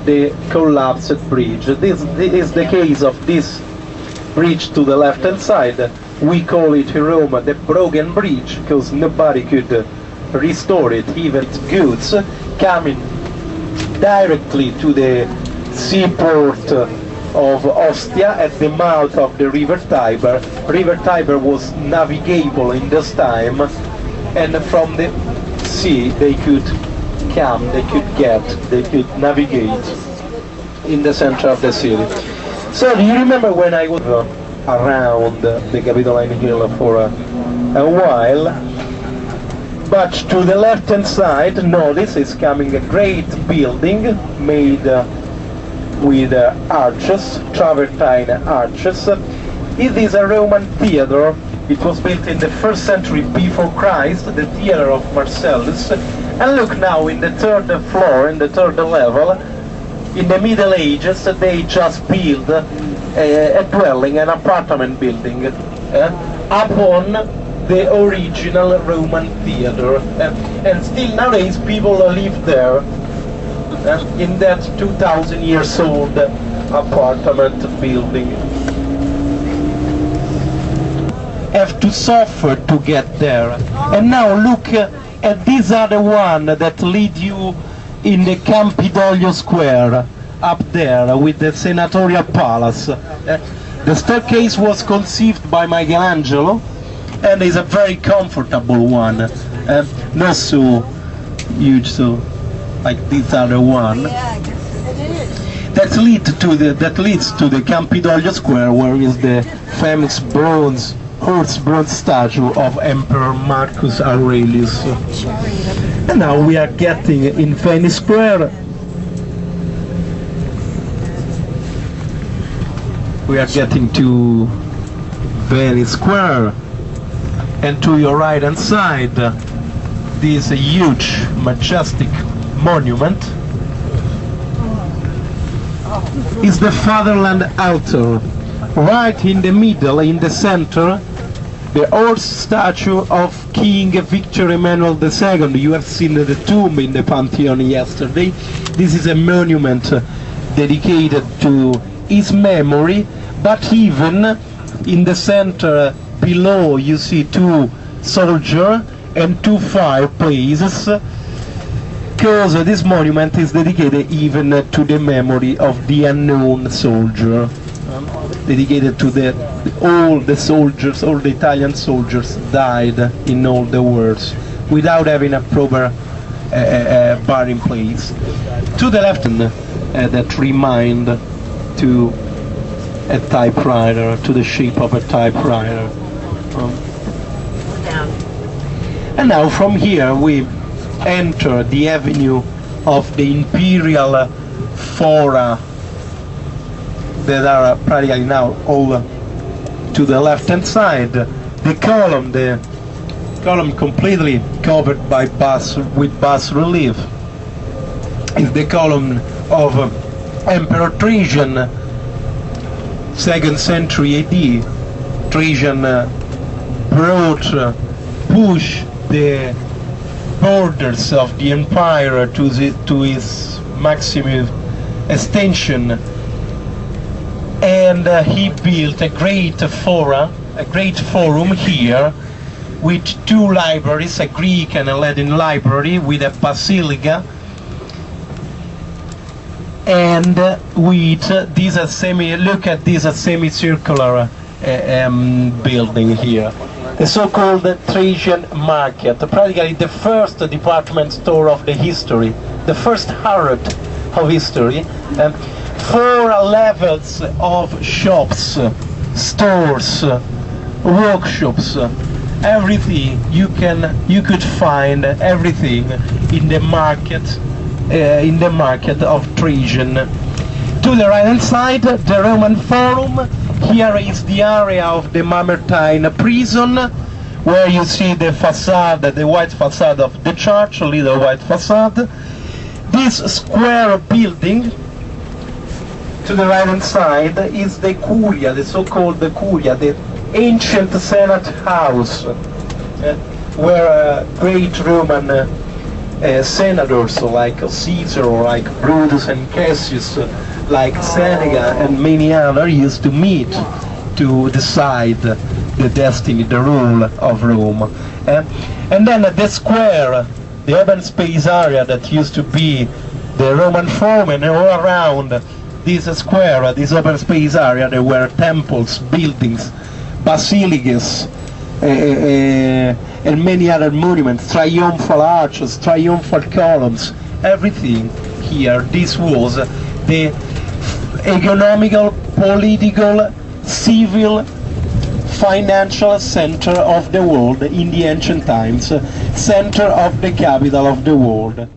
the collapsed bridge. This is the case of this bridge to the left hand side. We call it in Rome the broken bridge because nobody could restore it, even its goods coming directly to the seaport of Ostia at the mouth of the river Tiber. River Tiber was navigable in this time, and from the sea they could come, they could navigate in the center of the city. So do you remember when I was around the Capitoline Hill for a while? But to the left hand side, notice is coming a great building made with arches, travertine arches. It is a Roman theater. It was built in the 1st century before Christ, the theater of Marcellus. And look now, in the 3rd floor, in the 3rd level, in the Middle Ages, they just built a dwelling, an apartment building, upon the original Roman theater. And still nowadays people live there, in that 2,000 years old apartment building. Have to suffer to get there. And now look at this other one that lead you in the Campidoglio Square, up there with the senatorial palace. The staircase was conceived by Michelangelo and is a very comfortable one, not so huge, so like this other one. That leads to the Campidoglio Square, where is the famous horse bronze statue of Emperor Marcus Aurelius. And now we are getting in Venice Square. We are getting to Venice Square, and to your right hand side, this huge, majestic monument is the Fatherland altar. Right in the middle, in the center, the horse statue of King Victor Emmanuel II. You have seen the tomb in the Pantheon yesterday. This is a monument dedicated to his memory, but even in the center below you see 2 soldiers and 2 fireplaces, because this monument is dedicated even to the memory of the unknown soldier, dedicated to all the soldiers, all the Italian soldiers died in all the wars without having a proper burying place. To the left, that remind to a typewriter, to the shape of a typewriter. And now from here we enter the avenue of the imperial fora that are practically now all to the left hand side. The column completely covered by with bas relief is the column of Emperor Trajan, 2nd century AD. Trajan pushed the borders of the empire to its maximum extension, and he built a great forum here with 2 libraries, a Greek and a Latin library with a basilica, and with this look at this semicircular building here, the so-called Trajan Market, practically the first department store of the history, the first Harrod of history. 4 levels of shops, stores, workshops, everything you could find everything in the market of Trajan. To the right hand side, the Roman Forum. Here is the area of the Mamertine prison, where you see the facade, the white facade of the church, a little white facade. This square building to the right hand side is the Curia, the so-called Curia, the ancient Senate house, where great Roman senators like Caesar or like Brutus and Cassius, like Seneca and many others used to meet to decide the destiny, the rule of Rome. And then the square, the open space area that used to be the Roman Forum, and all around this square, this open space area, there were temples, buildings, basilicas, and many other monuments, triumphal arches, triumphal columns, everything here. This was the economical, political, civil, financial center of the world in the ancient times, center of the capital of the world.